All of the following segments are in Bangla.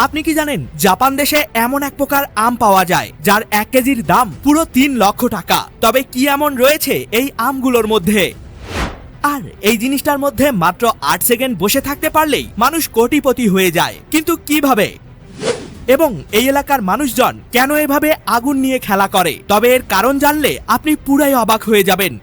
আপনি কি জানেন জাপান দেশে এমন এক প্রকার আম পাওয়া যায় যার 1 কেজির দাম পুরো 3 লক্ষ টাকা। তবে কি এমন রয়েছে এই আমগুলোর মধ্যে? আর এই জিনিসটার মধ্যে মাত্র 8 সেকেন্ড বসে থাকতে পারলেই মানুষ কোটিপতি হয়ে যায়, কিন্তু কিভাবে? এবং এই এলাকার মানুষজন কেন এভাবে আগুন নিয়ে খেলা করে? তবে এর কারণ জানলে আপনি পুরাই অবাক হয়ে যাবেন।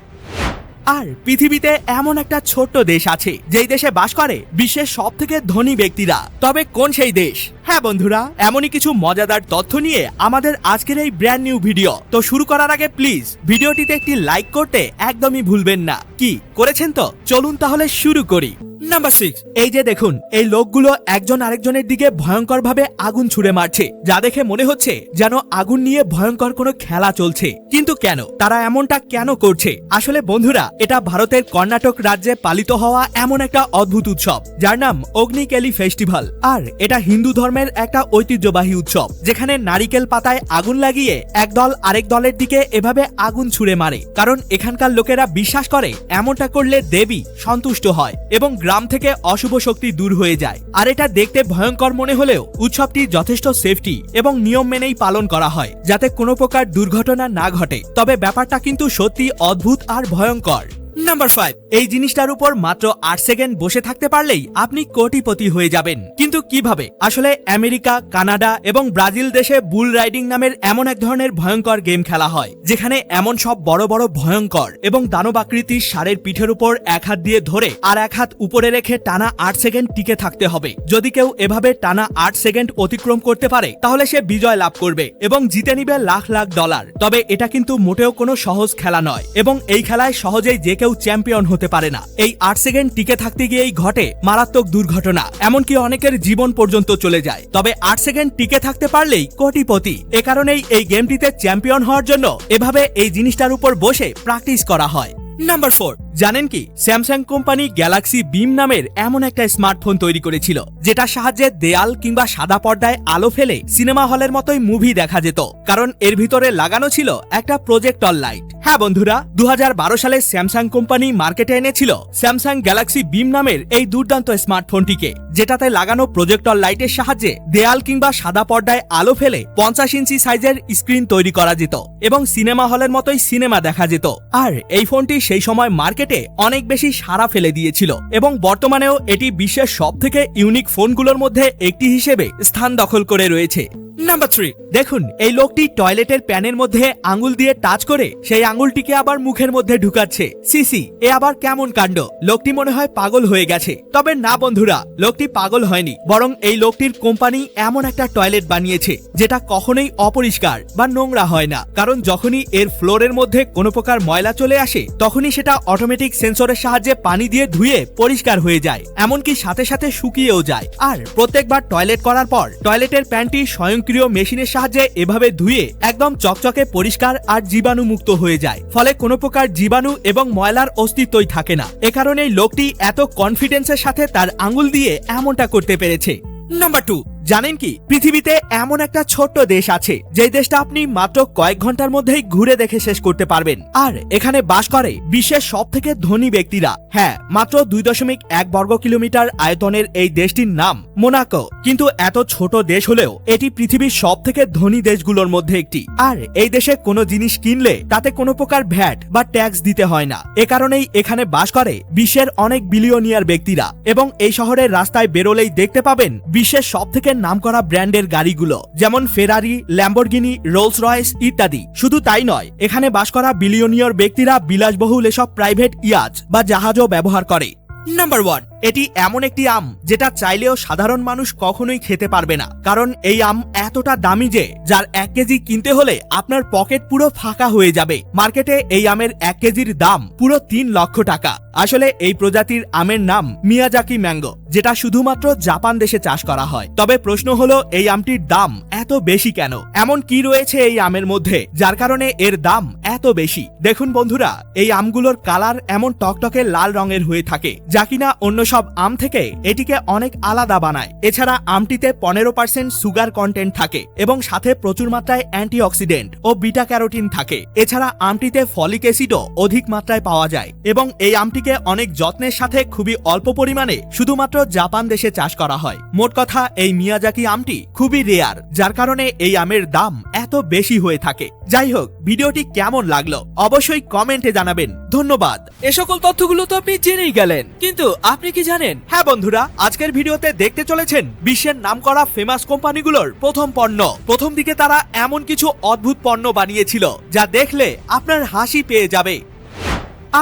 আর পৃথিবীতে এমন একটা ছোট্ট দেশ আছে যেই দেশে বাস করে বিশ্বের সবথেকে ধনী ব্যক্তিরা। তবে কোন সেই দেশ? হ্যাঁ বন্ধুরা, এমনই কিছু মজাদার তথ্য নিয়ে আমাদের আজকের এই ব্র্যান্ড নিউ ভিডিও। তো শুরু করার আগে প্লিজ ভিডিওটিতে একটি লাইক করতে একদমই ভুলবেন না। কি করেছেন তো? চলুন তাহলে শুরু করি। নাম্বার 6, এই যে দেখুন, এই লোকগুলো একজন আরেকজনের দিকে ভয়ঙ্করভাবে আগুন ছুড়ে মারছে, যা দেখে মনে হচ্ছে যেন আগুন নিয়ে ভয়ঙ্কর কোনো খেলা চলছে। কিন্তু কেন? তারা এমনটা কেন করছে? আসলে বন্ধুরা, এটা ভারতের কর্ণাটক রাজ্যে পালিত হওয়া এমন একটা অদ্ভুত উৎসব যার নাম অগ্নিকেলি ফেস্টিভ্যাল। আর এটা হিন্দু ধর্মের একটা ঐতিহ্যবাহী উৎসব যেখানে নারিকেল পাতায় আগুন লাগিয়ে এক দল আরেক দলের দিকে এভাবে আগুন ছুড়ে মারে, কারণ এখানকার লোকেরা বিশ্বাস করে এমনটা করলে দেবী সন্তুষ্ট হয় এবং গ্রাম থেকে অশুভ শক্তি দূর হয়ে যায়। আর এটা দেখতে ভয়ঙ্কর মনে হলেও উৎসবটি যথেষ্ট সেফটি এবং নিয়ম মেনেই পালন করা হয় যাতে কোনো প্রকার দুর্ঘটনা না ঘটে। তবে ব্যাপারটা কিন্তু সত্যি অদ্ভুত আর ভয়ঙ্কর। নাম্বার 5, এই জিনিসটার উপর মাত্র 8 সেকেন্ড বসে থাকতে পারলেই আপনি কোটিপতি হয়ে যাবেন, কিন্তু কিভাবে? আসলে আমেরিকা, কানাডা এবং ব্রাজিল দেশে বুল রাইডিং নামের এমন এক ধরনের ভয়ঙ্কর গেম খেলা হয় যেখানে এমন সব বড় বড় ভয়ঙ্কর এবং দানবাকৃতির ষাঁড়ের পিঠের উপর এক হাত দিয়ে ধরে আর এক হাত উপরে রেখে টানা 8 সেকেন্ড টিকে থাকতে হবে। যদি কেউ এভাবে টানা 8 সেকেন্ড অতিক্রম করতে পারে তাহলে সে বিজয় লাভ করবে এবং জিতে নিবে লাখ লাখ ডলার। তবে এটা কিন্তু মোটেও কোনো সহজ খেলা নয় এবং এই খেলায় সহজেই যে কেউ চ্যাম্পিয়ন হতে পারে না। এই 8 সেকেন্ড টিকে থাকতে গিয়েই ঘটে মারাত্মক দুর্ঘটনা, এমনকি অনেকের জীবন পর্যন্ত চলে যায়। তবে 8 সেকেন্ড টিকে থাকতে পারলেই কোটিপতি। এ কারণেই এই গেমটিতে চ্যাম্পিয়ন হওয়ার জন্য এভাবে এই জিনিসটার উপর বসে প্র্যাকটিস করা হয়। নাম্বার 4, জানেন কি স্যামসাং কোম্পানি গ্যালাক্সি বিম নামের এমন একটা স্মার্টফোন তৈরি করেছিল যেটার সাহায্যে দেয়াল কিংবা সাদা পর্দায় আলো ফেলে সিনেমা হলের মতোই মুভি দেখা যেত, কারণ এর ভিতরে লাগানো ছিল একটা প্রজেক্টর লাইট। হ্যাঁ বন্ধুরা, 2012 সালে স্যামসাং কোম্পানি মার্কেটে এনেছিল স্যামসাং গ্যালাক্সি বিম নামের এই দুর্দান্ত স্মার্টফোনটিকে, যেটাতে লাগানো প্রজেক্টর লাইটের সাহায্যে দেয়াল কিংবা সাদা পর্দায় আলো ফেলে 50 ইঞ্চি সাইজের স্ক্রিন তৈরি করা যেত এবং সিনেমা হলের মতোই সিনেমা দেখা যেত। আর এই ফোনটি সেই সময় মার্কেটে অনেক বেশি সাড়া ফেলে দিয়েছিল এবং বর্তমানেও এটি বিশ্বের সবথেকে ইউনিক ফোনগুলোর মধ্যে একটি হিসেবে স্থান দখল করে রয়েছে। নাম্বার 3, দেখুন, এই লোকটি টয়লেটের প্যানের মধ্যে আঙ্গুল দিয়ে টাচ করে সেই আঙ্গুলটিকে আবার মুখের মধ্যে ঢুকাচ্ছে। সিসি, এ আবার কেমন কাণ্ড! লোকটি মনে হয় পাগল হয়ে গেছে। তবে না বন্ধুরা, লোকটি পাগল হয়নি, বরং এই লোকটির কোম্পানি এমন একটা টয়লেট বানিয়েছে যেটা কখনোই অপরিষ্কার বা নোংরা হয় না, কারণ যখনই এর ফ্লোরের মধ্যে কোনো প্রকার ময়লা চলে আসে তখনই সেটা অটোমেটিক সেন্সরের সাহায্যে পানি দিয়ে ধুয়ে পরিষ্কার হয়ে যায়, এমনকি সাথে সাথে শুকিয়েও যায়। আর প্রত্যেকবার টয়লেট করার পর টয়লেটের প্যানটি স্বয়ংক্রিয় মেশিনের সাহায্যে এভাবে ধুয়ে একদম চকচকে পরিষ্কার আর জীবাণু মুক্ত হয়ে যায়, ফলে কোনো প্রকার জীবাণু এবং ময়লার অস্তিত্বই থাকে না। এ কারণেই লোকটি এত কনফিডেন্সের সাথে তার আঙ্গুল দিয়ে এমনটা করতে পেরেছে। নাম্বার 2, জানেন কি পৃথিবীতে এমন একটা ছোট্ট দেশ আছে যে দেশটা আপনি মাত্র কয়েক ঘন্টার মধ্যেই ঘুরে দেখে শেষ করতে পারবেন, আর এখানে বাস করে বিশ্বের সবথেকে ধনী ব্যক্তিরা। হ্যাঁ, মাত্র 2.1 বর্গ কিলোমিটার আয়তনের এই দেশটির নাম মোনাকো। কিন্তু এত ছোট দেশ হলেও এটি পৃথিবীর সবথেকে ধনী দেশগুলোর মধ্যে একটি। আর এই দেশে কোনো জিনিস কিনলে তাতে কোনো প্রকার ভ্যাট বা ট্যাক্স দিতে হয় না। এ কারণেই এখানে বাস করে বিশ্বের অনেক বিলিয়নিয়ার ব্যক্তিরা এবং এই শহরের রাস্তায় বেরোলেই দেখতে পাবেন বিশ্বের সবথেকে নামকরা ব্র্যান্ডের গাড়িগুলো, যেমন ফেরারি, ল্যাম্বরগিনি, রোলস রয়েস ইত্যাদি। শুধু তাই নয়, এখানে বাস করা বিলিয়নিয়র ব্যক্তিরা বিলাসবহুল এসব প্রাইভেট ইয়াচ বা জাহাজও ব্যবহার করে। নাম্বার 1, এটি এমন একটি আম যেটা চাইলেও সাধারণ মানুষ কখনোই খেতে পারবে না, কারণ এই আম এতটা দামি যে যার 1 কেজি কিনতে হলে আপনার পকেট পুরো ফাঁকা হয়ে যাবে। মার্কেটে এই আমের 1 কেজির দাম পুরো 3 লক্ষ টাকা। আসলে এই প্রজাতির আমের নাম মিয়াজাকি ম্যাঙ্গো, যেটা শুধুমাত্র জাপান দেশে চাষ করা হয়। তবে প্রশ্ন হলো, এই আমটির দাম এত বেশি কেন? এমন কি রয়েছে এই আমের মধ্যে যার কারণে এর দাম এত বেশি? দেখুন বন্ধুরা, এই আমগুলোর কালার এমন টকটকে লাল রঙের হয়ে থাকে যা কিনা অন্য সব আম থেকে এটিকে অনেক আলাদা বানায়। এছাড়া আমটিতে 15% সুগার কন্টেন্ট থাকে এবং সাথে প্রচুর মাত্রায় অ্যান্টিঅক্সিডেন্ট ও বিটা ক্যারোটিন থাকে। এছাড়া আমটিতে ফলিক অ্যাসিডও অধিক মাত্রায় পাওয়া যায় এবং এই আমটিকে অনেক যত্নের সাথে খুবই অল্প পরিমাণে শুধুমাত্র জাপান দেশে চাষ করা হয়। মোট কথা, এই মিয়াজাকি আমটি খুবই রেয়ার, যার কারণে এই আমের দাম এত বেশি হয়ে থাকে। যাই হোক, ভিডিওটি কেমন লাগলো অবশ্যই কমেন্টে জানাবেন। ধন্যবাদ। এ সকল তথ্যগুলো তো আপনি জেনেই গেলেন, কিন্তু আপনি কি জানেন? হ্যাঁ বন্ধুরা, আজকের ভিডিওতে দেখতে চলেছেন বিশ্বের নামকরা ফেমাস কোম্পানিগুলোর প্রথম পণ্য। প্রথম দিকে তারা এমন কিছু অদ্ভুত পণ্য বানিয়েছিল যা দেখলে আপনার হাসি পেয়ে যাবে।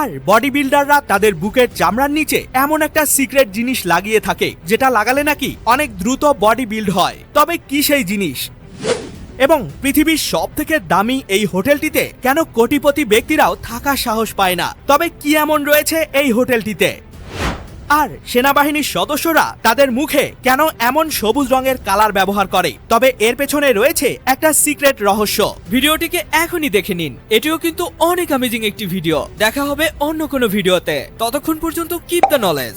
আর বডি বিল্ডাররা তাদের বুকের চামড়ার নিচে এমন একটা সিক্রেট জিনিস লাগিয়ে থাকে যেটা লাগালে নাকি অনেক দ্রুত বডি বিল্ড হয়। তবে কি সেই জিনিস? এবং পৃথিবীর সব থেকে দামি এই হোটেলটিতে কেন কোটিপতি ব্যক্তিরাও থাকার সাহস পায় না? তবে কি এমন রয়েছে এই হোটেলটিতে? আর সেনাবাহিনীর সদস্যরা তাদের মুখে কেন এমন সবুজ রঙের কালার ব্যবহার করে? তবে এর পেছনে রয়েছে একটা সিক্রেট রহস্য। ভিডিওটিকে এখনই দেখে নিন, এটিও কিন্তু অনেক অ্যামেজিং একটি ভিডিও। দেখা হবে অন্য কোনো ভিডিওতে, ততক্ষণ পর্যন্ত কিপ দ্য নলেজ।